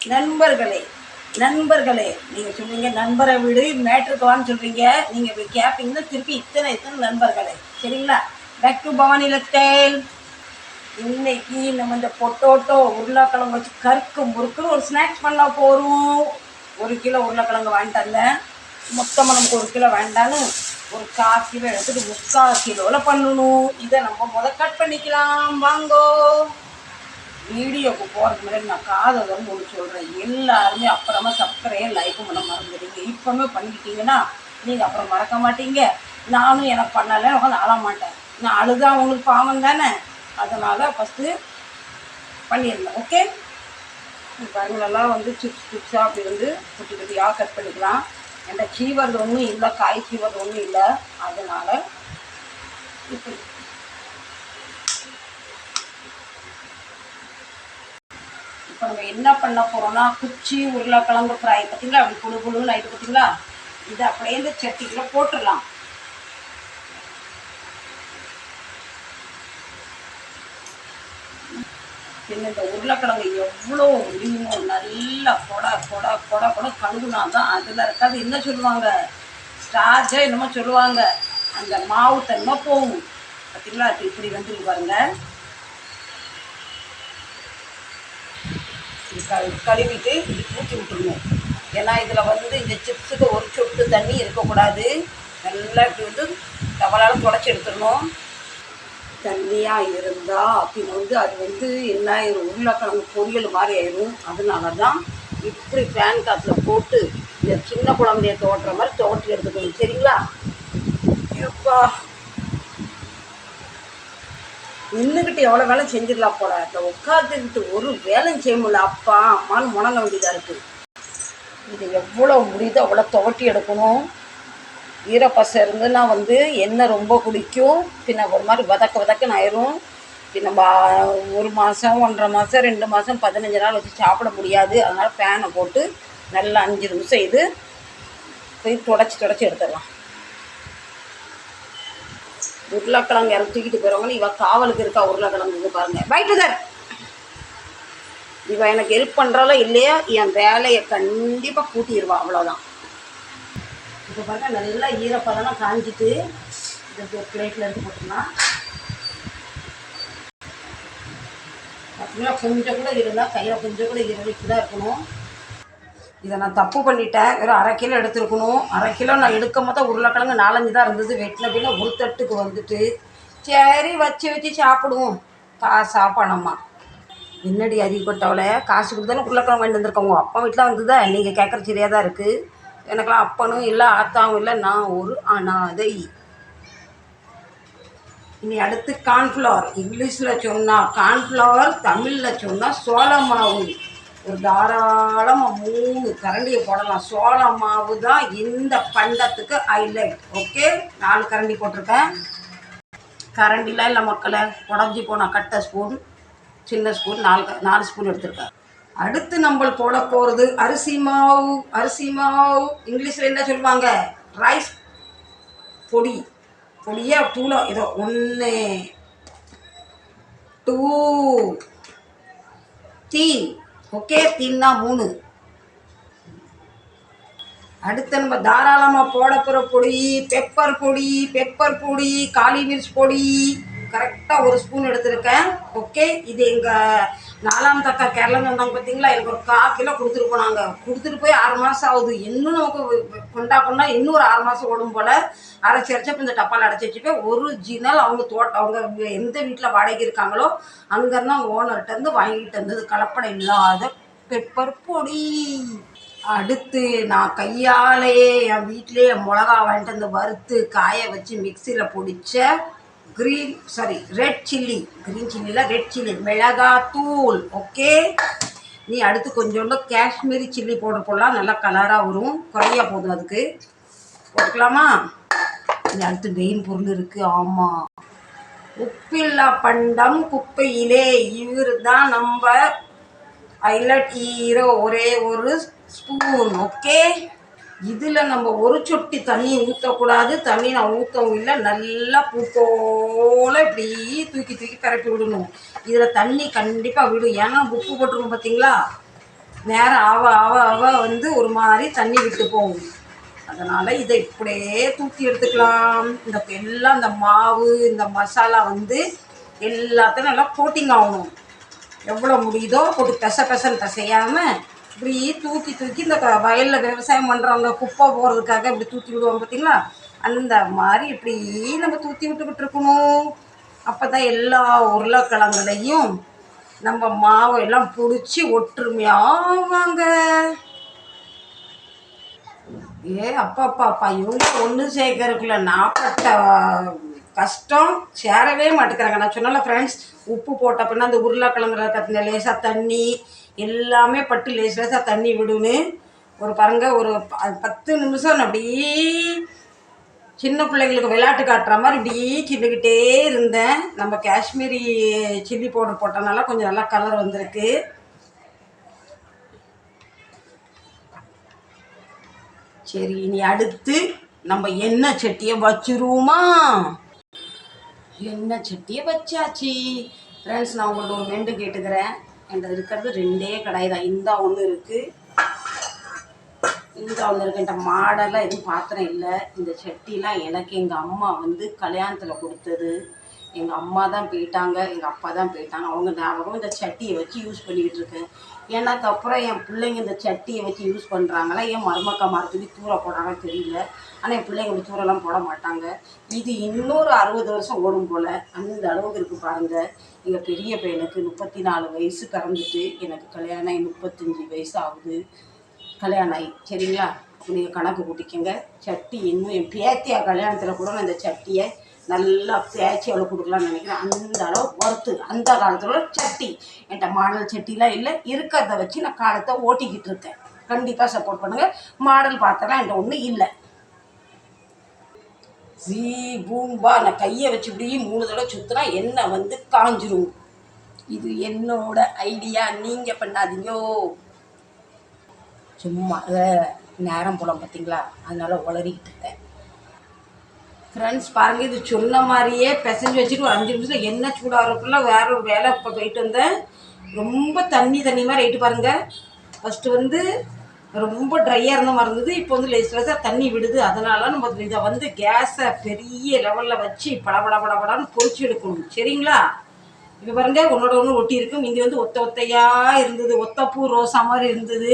நண்பர்களே நண்பர்களே நீங்கள் சொல்லுவீங்க நண்பரை விடு மேட்ருக்கு வான்னு சொல்கிறீங்க. நீங்கள் இப்படி கேட்பீங்கன்னா திருப்பி இத்தனை நண்பர்களே. சரிங்களா? Back to Bhavani style. இன்னைக்கு நம்ம இந்த பொட்டோட்டோ உருளைக்கிழங்கு வச்சு கருக்கு முறுக்குன்னு ஒரு ஸ்நாக்ஸ் பண்ண போகிறோம். 1 கிலோ உருளைக்கிழங்கு வாங்கிட்டு வந்தேன். மொத்தமாக நமக்கு 1 கிலோ வேண்டான்னு ஒரு 1/4 கிலோ எடுத்துகிட்டு 3/4 கிலோவில் பண்ணணும். இதை நம்ம கட் பண்ணிக்கலாம். வாங்கோ. வீடியோக்கு போகிறதுக்கு முன்னாடி நான் காதல்னு ஒன்று சொல்கிறேன். எல்லாருமே அப்புறமா சப்ஸ்கிரைபே லைக்கும் பண்ண மறந்துடுங்க. இப்போவுமே பண்ணிக்கிட்டீங்கன்னா நீங்கள் அப்புறம் மறக்க மாட்டீங்க. நானும் எனக்கு பண்ணலை உட்காந்து அழ மாட்டேன். நான் அழுதா அவங்களுக்கு பாவம் தானே. அதனால் ஃபஸ்ட்டு பண்ணிடுங்க. ஓகே, பாருங்களெல்லாம் சிப்ஸாக அப்படி குட்டி குட்டியாக கட் பண்ணிக்கலாம். என்கிட்ட சீவறது ஒன்றும் இல்லை, காய் சீவறது ஒன்றும் இல்லை. அதனால் இப்படி இப்போ நம்ம என்ன பண்ண போகிறோம்னா குச்சி உருளைக்கிழங்கு ஃப்ரை பார்த்தீங்களா, அப்படி புழு புழுன்னு ஆகிட்டு பார்த்தீங்களா. இதை அப்படியே இந்த சட்டிக்குள்ளே போட்டுடலாம். பின்ன இந்த உருளைக்கிழங்கு எவ்வளோ முடியுமோ நல்லா கொட கழுகுனா தான் அதில் இருக்காது. என்ன சொல்லுவாங்க, ஸ்டார்ச்சே என்னமோ சொல்லுவாங்க, அந்த மாவு தன்மை போகும். பார்த்தீங்களா, இப்படி வந்துருக்கு பாருங்க. கழுவிட்டு இப்படி ஊற்றி விட்டுருணும். ஏன்னா இதில் இந்த சிப்ஸுக்கு ஒரு சொட்டு தண்ணி இருக்கக்கூடாது. நல்லா இப்படி டவலால் தொடச்சி எடுத்துடணும். தண்ணியாக இருந்தால் பின்ன அது என்ன ஆயிரும், உருளைக்கிழங்கு பொரியல் மாதிரி ஆயிரும். அதனால தான் இப்படி ஃபேன் காற்றுல போட்டு இந்த சின்ன குழந்தைய தோட்டுற மாதிரி தோட்டி எடுத்துக்கணும். சரிங்களா? எப்பா நின்றுக்கிட்டு எவ்வளோ வேலை செஞ்சிடலாம் போல. இந்த உட்காந்துக்கிட்டு ஒரு வேலையும் செய்ய முடியல. அப்பா அம்மான்னு முணங்க வேண்டியதாக இருக்குது. இது எவ்வளோ முடியுதோ அவ்வளோ துவட்டி எடுக்கணும். ஈரப்பசை இருந்துன்னா எண்ணெய் ரொம்ப குடிக்கும். பின்ன ஒரு மாதிரி வதக்குன்னு ஆயிரும். பின்ன 1 மாதம் 1.5 மாதம் 2 மாதம் 15 நாள் வச்சு சாப்பிட முடியாது. அதனால் ஃபேனை போட்டு நல்லா 5 நிமிஷம் இது போய் தொடச்சி எடுத்துடலாம். உருளைக்கிழங்கு இறந்து தூக்கிட்டு போயிடுவாங்கன்னு இவ காவலுக்கு இருக்கா. உருளைக்கிழங்கு பாருங்க. பைட்டு சார், இவ எனக்கு ஹெல்ப் பண்ணுறாலோ இல்லையா, என் வேலையை கண்டிப்பாக கூட்டிடுவா. அவ்வளோதான். இப்போ பாருங்கள், நல்லா ஈரப்பதெல்லாம் காஞ்சிட்டு இந்த பிளேட்டில் எடுத்து போட்டோம்னா பார்த்தீங்கன்னா கொஞ்சம் கூட இருந்தால் கையில் கொஞ்சம் கூட இருந்துட்டு தான் இருக்கணும். இதை நான் தப்பு பண்ணிட்டேன். வெறும் 1/2 கிலோ எடுத்துருக்கணும். 1/2 கிலோ நான் எடுக்கும் போது உருளைக்கிழங்கு 4-5 தான் இருந்தது. வெட்டின பின்ன ஒரு தட்டுக்கு சரி வச்சு சாப்பிடுவோம். காசா பணமா என்னடி அறிவிப்பட்டவளை, காசு கொடுத்தாலும் உருளைக்கிழங்கு வாங்கிட்டு வந்திருக்கோங்க. அப்பா வீட்டில் வந்ததா நீங்கள் கேட்குற சரியாக தான் இருக்குது. எனக்கெல்லாம் அப்பனும் இல்லை, ஆத்தாவும் இல்லை, நான் ஒரு அனாதை. இனி அடுத்து கார்ன்ஃப்ளவர். இங்கிலீஷில் சொன்னால் கார்ன்ஃப்ளவர், தமிழில் சொன்னால் சோள மாவு. ஒரு தாராளமாக 3 கரண்டியை போடலாம். சோள மாவு தான் இந்த பண்டத்துக்கு ஹைலைட். ஓகே, 4 கரண்டி போட்டிருக்கேன். கரண்டிலாம் இல்லை மக்களை, உடஞ்சி போனால் கட்டை ஸ்பூன், சின்ன ஸ்பூன் 4 ஸ்பூன் எடுத்துருக்கேன். அடுத்து நம்ம போட போகிறது அரிசி மாவு. இங்கிலீஷில் என்ன சொல்லுவாங்க, ரைஸ் பொடியே தூளம். ஏதோ 1 2 3. ஓகே, தீன்னா 3. அடுத்து நம்ம தாராளமாக போட போகிற பொடி பெப்பர் பொடி, காளி மிர்ச் பொடி கரெக்டாக 1 ஸ்பூன் எடுத்திருக்கேன். ஓகே, இது எங்கள் 4ஆம் தக்கா கேரளான்னு வந்தாங்க பார்த்தீங்களா, எனக்கு ஒரு 1/4 கிலோ கொடுத்துட்டு போனாங்க. கொடுத்துட்டு போய் 6 மாதம் ஆகுது. இன்னும் நமக்கு கொண்டா இன்னும் ஒரு 6 மாதம் ஓடும் போல். அரைச்சப்போ இந்த டப்பால் அடைச்சி வச்சுப்பேன். ஒரிஜினல் அவங்க எந்த வீட்டில் வாடகை இருக்காங்களோ அங்கேருந்து அவங்க ஓனர்கிட்டருந்து வாங்கிட்டு வந்தது, கலப்படம் இல்லாத பெப்பர் பொடி. அடுத்து நான் கையாலேயே என் வீட்டிலேயே மிளகா வாங்கிட்டு வந்து வறுத்து காய வச்சு மிக்சியில் பொடித்த ரெட் சில்லி மிளகாத்தூள். ஓகே, நீ அடுத்து கொஞ்சோண்டு காஷ்மீரி சில்லி பவுடர் போடலாம். நல்லா கலராக வரும். குறையா போதும், அதுக்கு போட்டுக்கலாமா? நீ அடுத்து மெயின் பொருள் இருக்குது. ஆமாம், உப்பில்லா பண்டம் குப்பையிலே. இவர் தான் நம்ம ஹைலைட் ஹீரோ. ஒரே 1 ஸ்பூன். ஓகே, இதில் நம்ம ஒரு சொட்டி தண்ணி ஊற்றக்கூடாது. தண்ணி நான் ஊற்றவும் இல்லை. நல்லா பூ போல் இப்படி தூக்கி பரப்பி விடணும். இதில் தண்ணி கண்டிப்பாக விடும். ஏன்னா உப்பு போட்டுருவோம் பார்த்தீங்களா. நேரம் ஆவ ஆவ ஆவ வந்து ஒரு மாதிரி தண்ணி விட்டு போகும். அதனால் இதை இப்படியே தூக்கி எடுத்துக்கலாம். எல்லாம் இந்த மாவு இந்த மசாலா வந்து எல்லாத்தையும் நல்லா கோட்டிங் ஆகணும். எவ்வளோ முடியுதோ போட்டு பெசன்னு பிசையாமல் இப்படி தூக்கி தூக்கி இந்த வயலில் விவசாயம் பண்ணுறவங்க குப்பை போகிறதுக்காக இப்படி தூக்கி விடுவாங்க பார்த்தீங்களா, அந்த மாதிரி இப்படி நம்ம தூக்கி விட்டுக்கிட்டு இருக்கணும். அப்போ தான் எல்லா உருளைக்கிழங்குலையும் நம்ம மாவை எல்லாம் பிடிச்சி ஒற்றுமையாவாங்க. அப்பா இவங்க ஒன்று சேர்க்கறதுக்குள்ள நாப்பட்ட கஷ்டம் சேரவே மாட்டேங்கிறாங்க. நான் சொன்னால ஃப்ரெண்ட்ஸ், உப்பு போட்ட அப்படின்னா அந்த உருளைக்கிழங்குல கத்தின லேசாக தண்ணி எல்லாமே பட்டு லேசாக தண்ணி விடுன்னு ஒரு பாருங்க ஒரு 10 நிமிஷம் அப்படியே சின்ன பிள்ளைங்களுக்கு விளையாட்டு காட்டுற மாதிரி இப்படியே கிண்டிக்கிட்டே இருந்தேன். நம்ம காஷ்மீரி சில்லி பவுடர் போட்டனால கொஞ்சம் நல்லா கலர் வந்திருக்கு. சரி, இனி அடுத்து நம்ம எண்ணெய் சட்டியை வச்சுருவோமா? எண்ணெய் சட்டியை வச்சாச்சு ஃப்ரெண்ட்ஸ். நான் உங்கள்ட்ட ஒரு மெண்டு கேட்டுக்கிறேன். என்கிட்ட இருக்கிறது 2 கடாய் தான். இந்த ஒன்று இருக்குது, இந்த ஒன்று இருக்குது. என்கிட்ட மாடெல்லாம் எதுவும் பாத்திரம் இல்லை. இந்த சட்டிலாம் எனக்கு எங்கள் அம்மா வந்து கல்யாணத்தில் கொடுத்தது. எங்கள் அம்மா தான் போயிட்டாங்க, எங்கள் அப்பா தான் போயிட்டாங்க. அவங்க ஞாபகம் இந்த சட்டியை வச்சு யூஸ் பண்ணிக்கிட்டு இருக்கேன். எனக்கு அப்புறம் என் பிள்ளைங்க இந்த சட்டியை வச்சு யூஸ் பண்ணுறாங்களா, என் மருமக்கா மரத்துக்கு தூர போடுறாங்கன்னு தெரியல. ஆனால் என் பிள்ளைங்க இப்படி தூரெல்லாம் போட மாட்டாங்க. இது இன்னொரு 60 வருஷம் ஓடும் போல், அந்த அளவுக்கு இருக்குது பாருங்கள். எங்கள் பெரிய பையனுக்கு 34 வயசு கறந்துட்டு, எனக்கு கல்யாணம் 35 வயசு ஆகுது கல்யாணம் ஆகி. சரிங்களா, நீங்கள் கணக்கு கூட்டிக்கங்க. சட்டி இன்னும் என் பேத்தியா கல்யாணத்தில் கூட நான் இந்த சட்டியை நல்லா தேய்ச்சி எவ்வளோ கொடுக்கலான்னு நினைக்கிறேன். அந்த அளவு ஒர்த்து. அந்த காலத்தில் சட்டி என்கிட்ட மாடல் சட்டிலாம் இல்லை, இருக்கிறத வச்சு நான் காலத்தை ஓட்டிக்கிட்டு இருக்கேன். கண்டிப்பாக சப்போர்ட் பண்ணுங்கள். மாடல் பார்த்தலாம் என்கிட்ட ஒன்றும் இல்லை. பூம்பா நான் கையை வச்சு இப்படி 3 தடவை சுற்றினா எண்ணெய் வந்து காஞ்சிரும். இது என்னோட ஐடியா, நீங்கள் பண்ணாதீங்கோ. சும்மா நேரம் போலாம் பார்த்தீங்களா, அதனால உளறிக்கிட்டு இருக்கேன். ஃப்ரெண்ட்ஸ் பாருங்கள், இது சொன்ன மாதிரியே பிசைஞ்சு வச்சுட்டு ஒரு 5 நிமிஷம் எண்ணெய் சூடாகிறதுக்குள்ள வேற ஒரு வேலை இப்போ போயிட்டு வந்தேன். ரொம்ப தண்ணி மாதிரி ஆகிட்டு பாருங்கள். ஃபஸ்ட்டு வந்து ரொம்ப ட்ரையாக இருந்த மாதிரி இருந்தது, இப்போ வந்து லேசாக தண்ணி விடுது. அதனால நம்ம இதை வந்து கேஸை பெரிய லெவலில் வச்சு படபடான்னு பொரிச்சு எடுக்கணும். சரிங்களா, இப்போ பாருங்க ஒன்னோட ஒன்று ஒட்டி இருக்கும். இங்கே வந்து ஒத்தையாக இருந்தது, ஒத்தப்பூ ரோசா மாதிரி இருந்தது.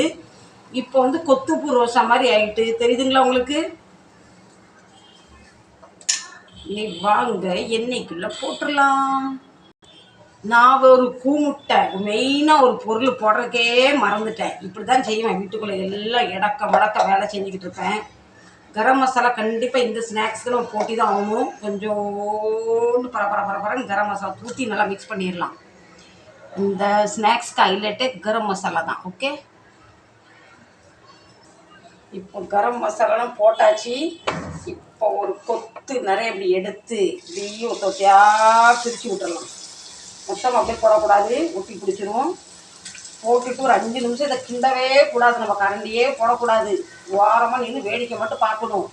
இப்போ வந்து கொத்துப்பூ ரோசா மாதிரி ஆகிட்டு தெரியுதுங்களா உங்களுக்கு? நீ வாங்க எண்ணெய்க்குள்ளே போட்டுடலாம். நான் ஒரு கூமுட்டை மெயினாக ஒரு பொருள் போடுறதுக்கே மறந்துட்டேன். இப்படி தான் செய்வேன் வீட்டுக்குள்ளே, எல்லாம் இடக்க மடக்க வேலை செஞ்சுக்கிட்டு இருப்பேன். கரம் மசாலா கண்டிப்பாக இந்த ஸ்நாக்ஸ்க்கு நம்ம போட்டி தான் ஆகணும். கொஞ்சோண்டு பரபரன்னு கரம் மசாலா ஊற்றி நல்லா மிக்ஸ் பண்ணிடலாம். இந்த ஸ்நாக்ஸ்க்கு ஹைலைட்டே கரம் மசாலா தான். ஓகே, இப்போ கரம் மசாலாலாம் போட்டாச்சு. இப்போ ஒரு கொத்து நிறைய இப்படி எடுத்து இப்படியும் ஒத்தையாக பிரித்து விட்டுடலாம். மொத்தம் அப்படியே போடக்கூடாது, ஒட்டி பிடிச்சிரும். போட்டுட்டு ஒரு 5 நிமிஷம் இதை கிண்டவே கூடாது. நம்ம கரண்டியே போடக்கூடாது. ஓரமாக நின்று வேடிக்கை மட்டும் பார்க்கணும்.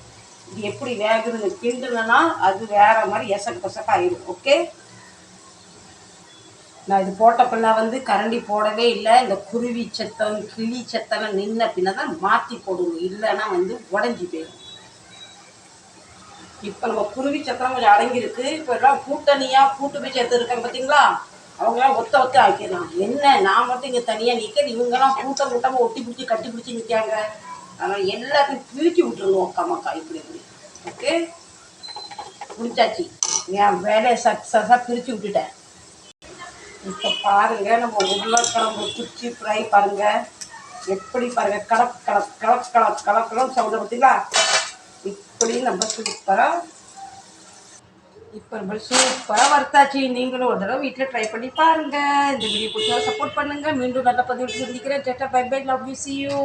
இது எப்படி வேகுதுன்னு. கிண்டுனா அது வேறு மாதிரி எசக்கு ஆயிடும். ஓகே, நான் இது போட்ட பின்ன வந்து கரண்டி போடவே இல்லை. இந்த குருவி சத்தம் கிளி சத்தம் நின்ன பின்ன தான் மாற்றி போடணும், இல்லைன்னா வந்து உடஞ்சி போயிடும். இப்போ நம்ம குருவி சத்தம் கொஞ்சம் அடங்கியிருக்கு. இப்போ எல்லாம் கூட்டணியாக கூட்டு போய் சேர்த்து இருக்காங்க பார்த்தீங்களா, அவங்களாம் ஒத்த ஆக்கிடலாம். என்ன நான் மட்டும் இங்கே தனியாக நிற்க, இவங்கெல்லாம் கூட்டமாக ஒட்டி பிடிச்சி கட்டி பிடிச்சி நிற்காங்க. அதனால் எல்லாத்தையும் பிரித்து விட்டுருணும் அக்கா இப்படி. ஓகே, பிடிச்சாச்சு. என் வேலையை சக்ஸஸாக பிரித்து விட்டுட்டேன். இப்போ பாருங்கள், நம்ம உருளைக்கிழங்கு குச்சி ஃப்ரை பாருங்கள் எப்படி பாருங்கள், கலக்கணும் சவுண்டை பார்த்தீங்களா. இப்படி நம்ம சூப்பராக வறுத்தாச்சு. நீங்களும் ஒரு தடவை வீட்டில் ட்ரை பண்ணி பாருங்கள். இந்த வீடியோ பிடிச்சா சப்போர்ட் பண்ணுங்கள். மீண்டும் நல்ல பதிவு சந்திக்கிறேன். Bye bye, love you, see you.